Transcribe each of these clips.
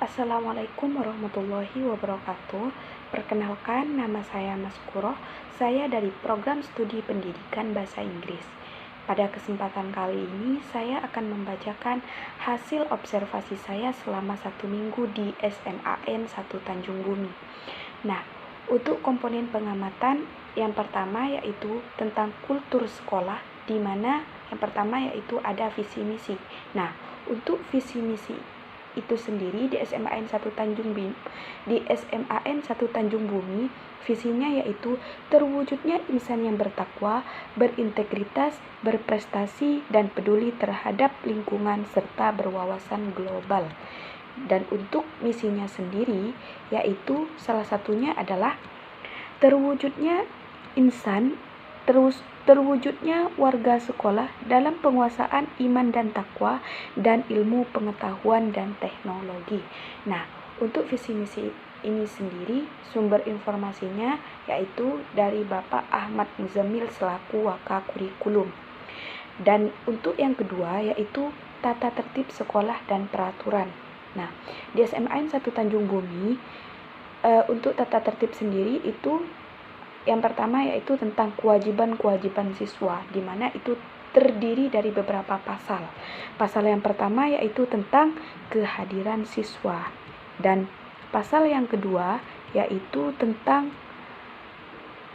Assalamualaikum warahmatullahi wabarakatuh. Perkenalkan, nama saya Mas Kuroh. Saya dari Program Studi Pendidikan Bahasa Inggris. Pada kesempatan kali ini, saya akan membacakan hasil observasi saya selama 1 minggu di SMAN 1 Tanjung Bumi. Nah, untuk komponen pengamatan, yang pertama yaitu tentang kultur sekolah, di mana yang pertama yaitu ada visi misi. Nah, untuk visi misi itu sendiri di SMAN 1 Tanjung Bumi, visinya yaitu terwujudnya insan yang bertakwa, berintegritas, berprestasi, dan peduli terhadap lingkungan serta berwawasan global. Dan untuk misinya sendiri yaitu salah satunya adalah terwujudnya insan, terwujudnya warga sekolah dalam penguasaan iman dan takwa dan ilmu pengetahuan dan teknologi. Nah, untuk visi misi ini sendiri sumber informasinya yaitu dari Bapak Ahmad Muzammil selaku Waka Kurikulum. Dan untuk yang kedua yaitu tata tertib sekolah dan peraturan. Nah, di SMAN 1 Tanjung Bumi untuk tata tertib sendiri itu yang pertama yaitu tentang kewajiban-kewajiban siswa, di mana itu terdiri dari beberapa pasal. Pasal yang pertama yaitu tentang kehadiran siswa, dan pasal yang kedua yaitu tentang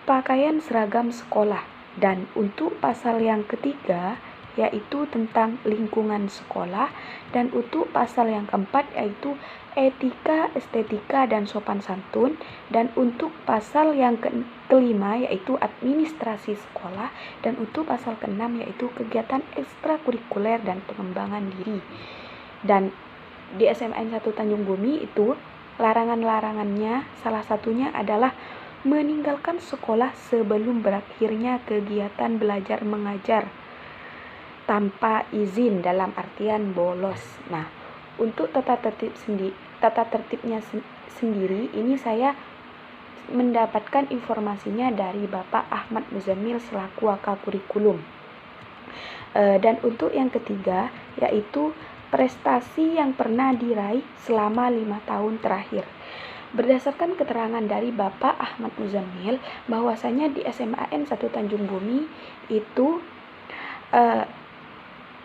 pakaian seragam sekolah, dan untuk pasal yang ketiga yaitu tentang lingkungan sekolah, dan untuk pasal yang keempat yaitu etika, estetika, dan sopan santun, dan untuk pasal yang kelima yaitu administrasi sekolah, dan untuk pasal keenam yaitu kegiatan ekstrakurikuler dan pengembangan diri. Dan di SMAN 1 Tanjung Bumi itu larangan-larangannya salah satunya adalah meninggalkan sekolah sebelum berakhirnya kegiatan belajar mengajar tanpa izin, dalam artian bolos. Nah, untuk tata tertibnya sendiri ini saya mendapatkan informasinya dari Bapak Ahmad Muzammil selaku Waka Kurikulum. Dan untuk yang ketiga yaitu prestasi yang pernah diraih selama 5 tahun terakhir. Berdasarkan keterangan dari Bapak Ahmad Muzammil bahwasanya di SMAN 1 Tanjung Bumi itu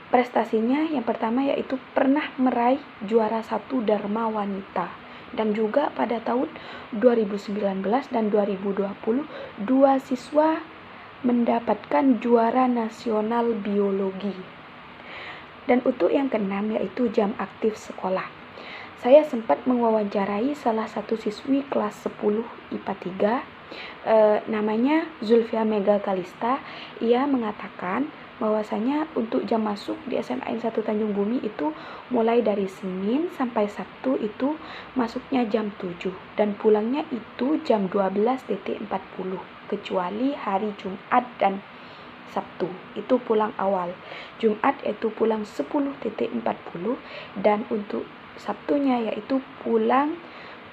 prestasinya yang pertama yaitu pernah meraih juara 1 Dharma Wanita, dan juga pada tahun 2019 dan 2020 dua siswa mendapatkan juara nasional biologi. Dan untuk yang keenam yaitu jam aktif sekolah. Saya sempat mewawancarai salah satu siswi kelas 10 IPA 3, namanya Zulfia Mega Kalista. Ia mengatakan bahwasanya untuk jam masuk di SMAN 1 Tanjung Bumi itu mulai dari Senin sampai Sabtu itu masuknya jam 7 dan pulangnya itu jam 12.40, kecuali hari Jumat dan Sabtu itu pulang awal. Jumat itu pulang 10.40 dan untuk Sabtunya yaitu pulang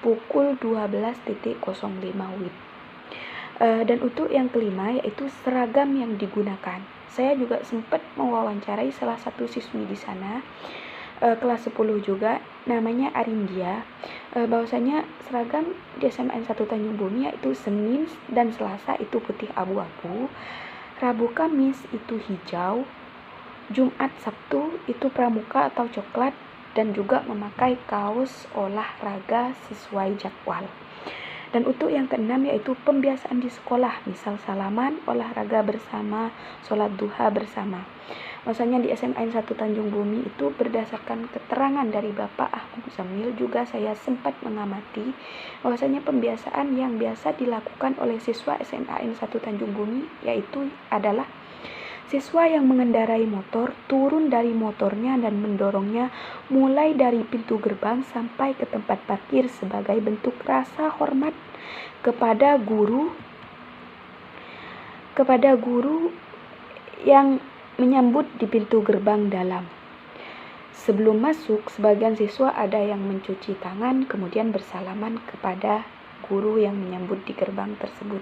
pukul 12.05 WIB. Dan untuk yang kelima yaitu seragam yang digunakan. Saya juga sempat mewawancarai salah satu siswi di sana, kelas 10 juga, namanya Arindia, bahwasanya seragam di SMAN 1 Tanjung Bumi yaitu Senin dan Selasa itu putih abu-abu, Rabu Kamis itu hijau, Jumat Sabtu itu pramuka atau coklat, dan juga memakai kaos olahraga sesuai jadwal. Dan untuk yang keenam yaitu pembiasaan di sekolah, misal salaman, olahraga bersama, sholat duha bersama. Maksudnya di SMAN 1 Tanjung Bumi itu berdasarkan keterangan dari Bapak Ahmad Muzammil juga saya sempat mengamati bahwasanya pembiasaan yang biasa dilakukan oleh siswa SMAN 1 Tanjung Bumi yaitu adalah siswa yang mengendarai motor turun dari motornya dan mendorongnya mulai dari pintu gerbang sampai ke tempat parkir sebagai bentuk rasa hormat kepada guru yang menyambut di pintu gerbang dalam. Sebelum masuk, sebagian siswa ada yang mencuci tangan kemudian bersalaman kepada guru yang menyambut di gerbang tersebut.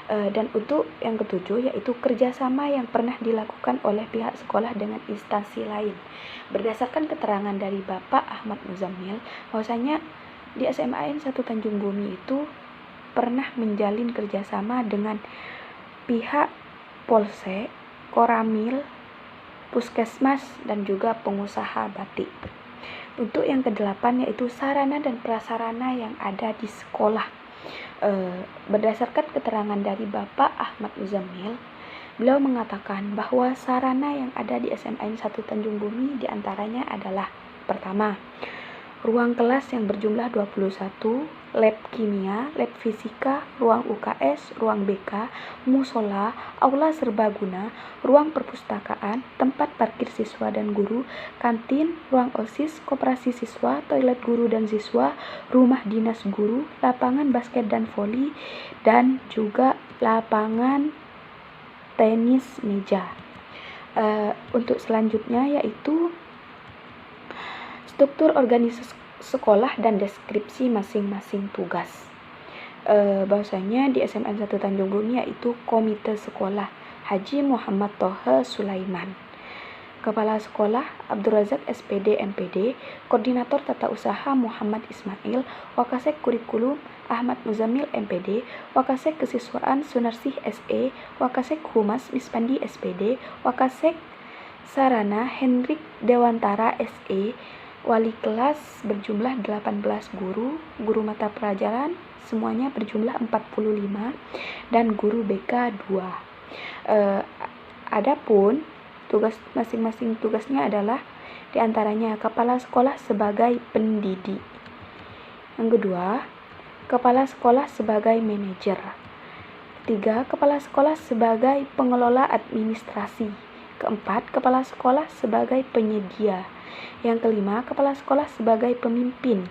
Dan untuk yang ketujuh yaitu kerjasama yang pernah dilakukan oleh pihak sekolah dengan instansi lain. Berdasarkan keterangan dari Bapak Ahmad Muzammil, bahwasanya di SMAN 1 Tanjung Bumi itu pernah menjalin kerjasama dengan pihak Polsek, Koramil, Puskesmas, dan juga pengusaha batik. Untuk yang kedelapan yaitu sarana dan prasarana yang ada di sekolah. Berdasarkan keterangan dari Bapak Ahmad Muzammil, beliau mengatakan bahwa sarana yang ada di SMAN 1 Tanjung Bumi diantaranya adalah: pertama, ruang kelas yang berjumlah 21, lab kimia, lab fisika, ruang UKS, ruang BK, musola, aula serbaguna, ruang perpustakaan, tempat parkir siswa dan guru, kantin, ruang OSIS, koperasi siswa, toilet guru dan siswa, rumah dinas guru, lapangan basket dan voli, dan juga lapangan tenis meja. Untuk selanjutnya yaitu struktur organisasi sekolah dan deskripsi masing-masing tugas. Bahwasanya di SMAN 1 Tanjung Bumi yaitu Komite Sekolah Haji Muhammad Tohe Sulaiman, Kepala Sekolah Abdul Razak SPD MPD, Koordinator Tata Usaha Muhammad Ismail, Wakasek Kurikulum Ahmad Muzammil MPD, Wakasek Kesiswaan Sunarsih SE, Wakasek Humas Mispandi SPD, Wakasek Sarana Hendrik Dewantara SE, wali kelas berjumlah 18 guru, guru mata pelajaran semuanya berjumlah 45, dan guru BK 2. Adapun tugas masing-masing tugasnya adalah diantaranya kepala sekolah sebagai pendidik. Yang kedua, kepala sekolah sebagai manajer. Ketiga, kepala sekolah sebagai pengelola administrasi. Keempat, kepala sekolah sebagai penyedia. Yang kelima, kepala sekolah sebagai pemimpin.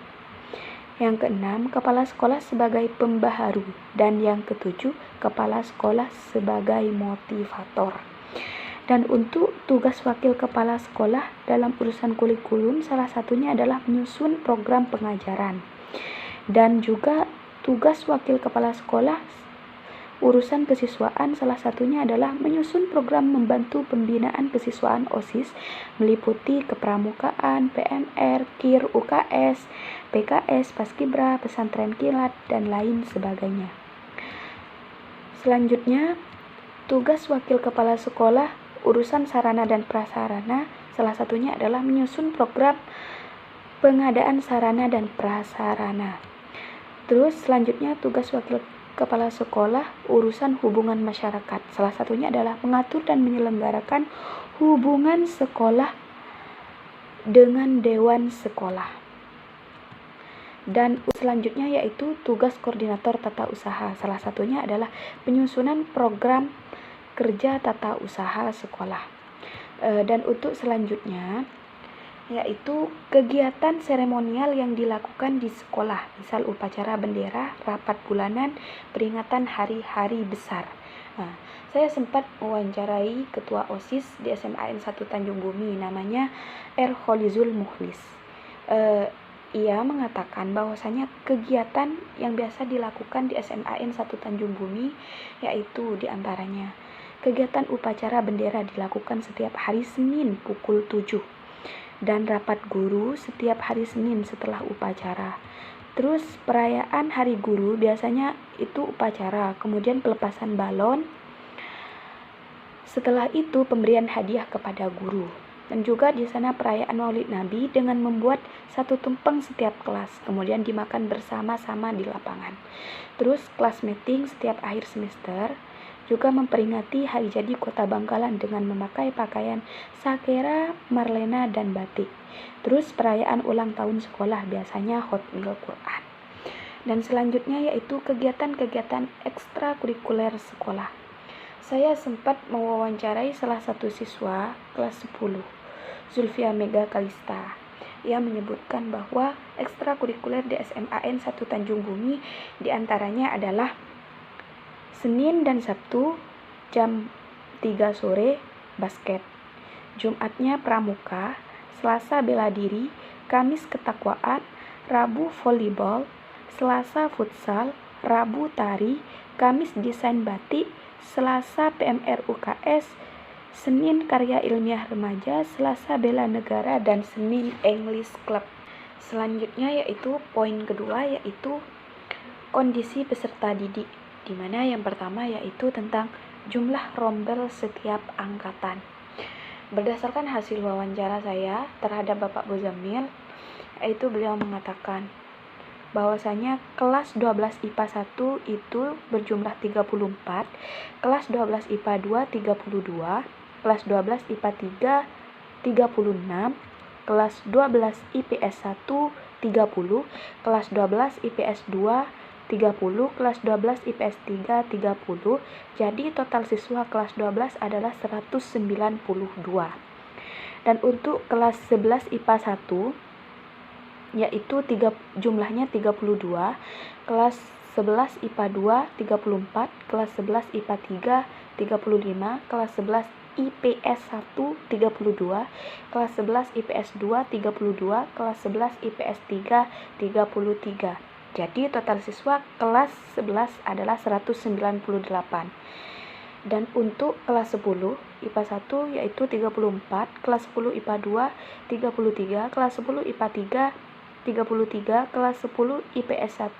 Yang keenam, kepala sekolah sebagai pembaharu. Dan yang ketujuh, kepala sekolah sebagai motivator. Dan untuk tugas wakil kepala sekolah dalam urusan kurikulum, salah satunya adalah menyusun program pengajaran. Dan juga tugas wakil kepala sekolah urusan kesiswaan, salah satunya adalah menyusun program membantu pembinaan kesiswaan OSIS, meliputi kepramukaan, PMR, KIR, UKS, PKS, Paskibra, pesantren kilat, dan lain sebagainya. Selanjutnya, tugas wakil kepala sekolah urusan sarana dan prasarana, salah satunya adalah menyusun program pengadaan sarana dan prasarana. Terus selanjutnya tugas wakil kepala sekolah urusan hubungan masyarakat, salah satunya adalah mengatur dan menyelenggarakan hubungan sekolah dengan dewan sekolah. Dan selanjutnya yaitu tugas koordinator tata usaha, salah satunya adalah penyusunan program kerja tata usaha sekolah. Dan untuk selanjutnya yaitu kegiatan seremonial yang dilakukan di sekolah, misal upacara bendera, rapat bulanan, peringatan hari-hari besar. Saya sempat mewawancarai ketua OSIS di SMAN 1 Tanjung Bumi, namanya Erholizul Muhlis. Ia mengatakan bahwasanya kegiatan yang biasa dilakukan di SMAN 1 Tanjung Bumi yaitu diantaranya kegiatan upacara bendera dilakukan setiap hari Senin pukul 7, dan rapat guru setiap hari Senin setelah upacara. Terus perayaan hari guru biasanya itu upacara, kemudian pelepasan balon, setelah itu pemberian hadiah kepada guru. Dan juga di sana perayaan Maulid Nabi dengan membuat satu tumpeng setiap kelas, kemudian dimakan bersama-sama di lapangan. Terus kelas meeting setiap akhir semester, juga memperingati hari jadi Kota Bangkalan dengan memakai pakaian sakera, marlena, dan batik. Terus perayaan ulang tahun sekolah biasanya hotmil Quran. Dan selanjutnya yaitu kegiatan-kegiatan ekstrakurikuler sekolah. Saya sempat mewawancarai salah satu siswa kelas 10, Zulfia Mega Kalista. Ia menyebutkan bahwa ekstrakurikuler di SMAN 1 Tanjung Bumi diantaranya adalah Senin dan Sabtu jam 3 sore basket, Jumatnya pramuka, Selasa bela diri, Kamis ketakwaan, Rabu volleyball, Selasa futsal, Rabu tari, Kamis desain batik, Selasa PMR UKS, Senin karya ilmiah remaja, Selasa bela negara, dan Senin English Club. Selanjutnya yaitu poin kedua, yaitu kondisi peserta didik, di mana yang pertama yaitu tentang jumlah rombel setiap angkatan. Berdasarkan hasil wawancara saya terhadap Bapak Muzamil, yaitu beliau mengatakan bahwasanya kelas 12 IPA 1 itu berjumlah 34, kelas 12 IPA 2 32, kelas 12 IPA 3 36, kelas 12 IPS 1 30, kelas 12 IPS 2 30, kelas 12 IPS 3 30. Jadi total siswa kelas 12 adalah 192. Dan untuk kelas 11 IPA 1 yaitu jumlahnya 32, kelas 11 IPA 2 34, kelas 11 IPA 3 35, kelas 11 IPS 1 32, kelas 11 IPS 2 32, kelas 11 IPS 3 33. Jadi total siswa kelas 11 adalah 198. Dan untuk kelas 10 IPA 1 yaitu 34, kelas 10 IPA 2 33, kelas 10 IPA 3 33, kelas 10 IPS 1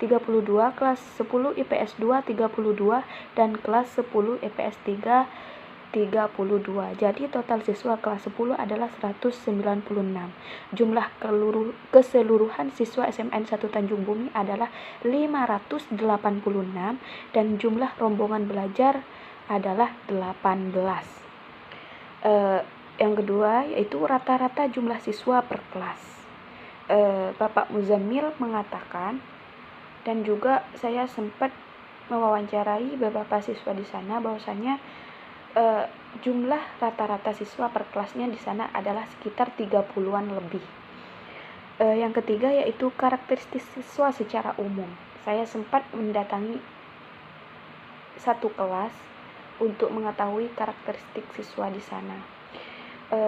32, kelas 10 IPS 2 32, dan kelas 10 IPS 3 32. Jadi total siswa kelas 10 adalah 196. Jumlah keseluruhan siswa SMN 1 Tanjung Bumi adalah 586 dan jumlah rombongan belajar adalah 18. Yang kedua yaitu rata-rata jumlah siswa per kelas. Bapak Muzamil mengatakan, dan juga saya sempat mewawancarai beberapa siswa di sana, bahwasanya jumlah rata-rata siswa per kelasnya di sana adalah sekitar 30-an lebih. Yang ketiga yaitu karakteristik siswa secara umum. Saya sempat mendatangi satu kelas untuk mengetahui karakteristik siswa di sana.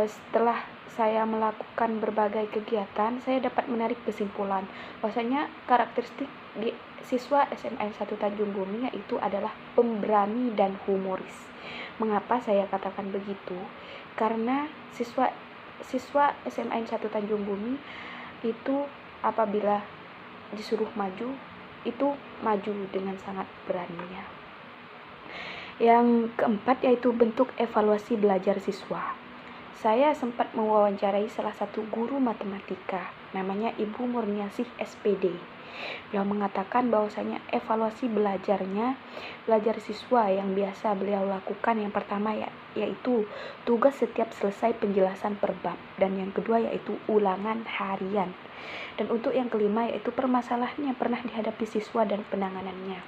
Setelah saya melakukan berbagai kegiatan, saya dapat menarik kesimpulan bahwasanya karakteristik di siswa SMN 1 Tanjung Bumi yaitu adalah pemberani dan humoris. Mengapa saya katakan begitu? Karena siswa SMN 1 Tanjung Bumi itu apabila disuruh maju, itu maju dengan sangat beraninya. Yang keempat yaitu bentuk evaluasi belajar siswa. Saya sempat mewawancarai salah satu guru matematika, namanya Ibu Murniasih SPD. Beliau mengatakan bahwasanya evaluasi belajar siswa yang biasa beliau lakukan yang pertama yaitu tugas setiap selesai penjelasan per bab, dan yang kedua yaitu ulangan harian. Dan untuk yang kelima yaitu permasalahan yang pernah dihadapi siswa dan penanganannya.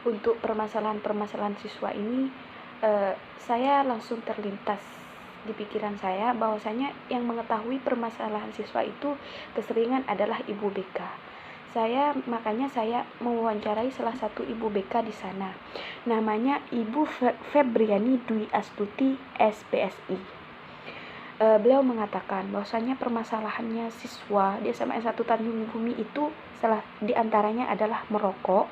Untuk permasalahan siswa ini saya langsung terlintas di pikiran saya bahwasanya yang mengetahui permasalahan siswa itu keseringan adalah ibu BK. Makanya saya mewawancarai salah satu ibu BK di sana. Namanya Ibu Febriani Dwi Astuti SPSI. Beliau mengatakan bahwasanya permasalahannya siswa di SMN 1 Tanjung Bumi itu salah di antaranya adalah merokok,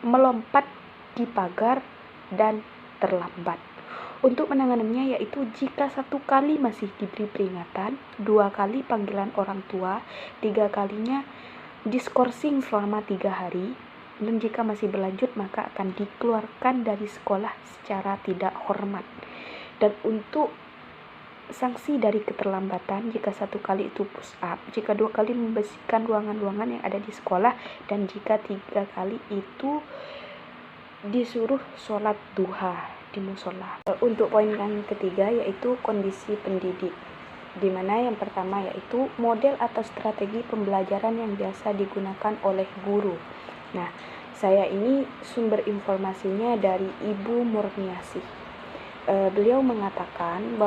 melompat di pagar, dan terlambat. Untuk penanganannya yaitu jika 1 kali masih diberi peringatan, 2 kali panggilan orang tua, 3 kalinya diskorsing selama 3 hari, dan jika masih berlanjut maka akan dikeluarkan dari sekolah secara tidak hormat. Dan untuk sanksi dari keterlambatan, jika 1 kali itu push up, jika 2 kali membersihkan ruangan-ruangan yang ada di sekolah, dan jika 3 kali itu disuruh sholat duha di musola. Untuk poin yang ketiga yaitu kondisi pendidik, di mana yang pertama yaitu model atau strategi pembelajaran yang biasa digunakan oleh guru. Nah, saya ini sumber informasinya dari Ibu Murniasih. Beliau mengatakan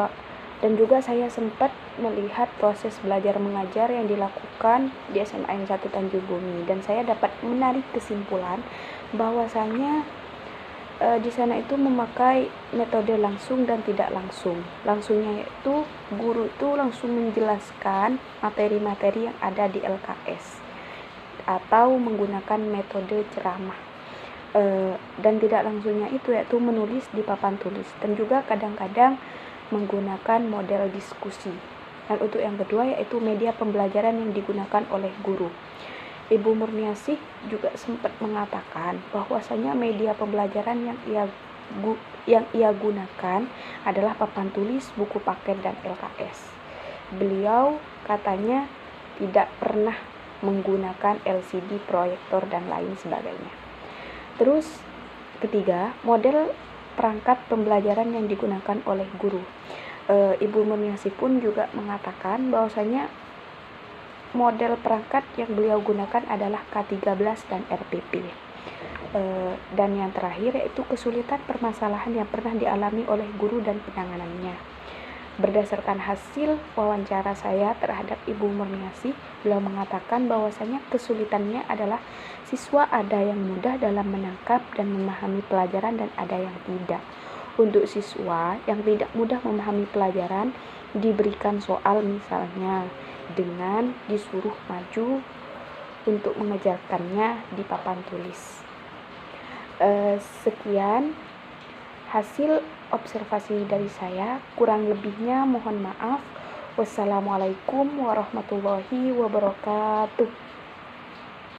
dan juga saya sempat melihat proses belajar mengajar yang dilakukan di SMN 1 Tanjung Bumi, dan saya dapat menarik kesimpulan bahwasanya di sana itu memakai metode langsung dan tidak langsung. Langsungnya yaitu guru itu langsung menjelaskan materi-materi yang ada di LKS atau menggunakan metode ceramah. dan tidak langsungnya itu yaitu menulis di papan tulis, dan juga kadang-kadang menggunakan model diskusi. Dan untuk yang kedua yaitu media pembelajaran yang digunakan oleh guru. Ibu Murniasih juga sempat mengatakan bahwasanya media pembelajaran yang ia gunakan adalah papan tulis, buku paket, dan LKS. Beliau katanya tidak pernah menggunakan LCD, proyektor, dan lain sebagainya. Terus ketiga, model perangkat pembelajaran yang digunakan oleh guru. Ibu Murniasih pun juga mengatakan bahwasanya model perangkat yang beliau gunakan adalah K13 dan RPP. Dan yang terakhir yaitu kesulitan permasalahan yang pernah dialami oleh guru dan penanganannya. Berdasarkan hasil wawancara saya terhadap Ibu Murniasih, beliau mengatakan bahwasanya kesulitannya adalah siswa ada yang mudah dalam menangkap dan memahami pelajaran dan ada yang tidak. Untuk siswa yang tidak mudah memahami pelajaran, diberikan soal misalnya dengan disuruh maju untuk mengejarkannya di papan tulis. Sekian hasil observasi dari saya, kurang lebihnya mohon maaf. Wassalamualaikum warahmatullahi wabarakatuh.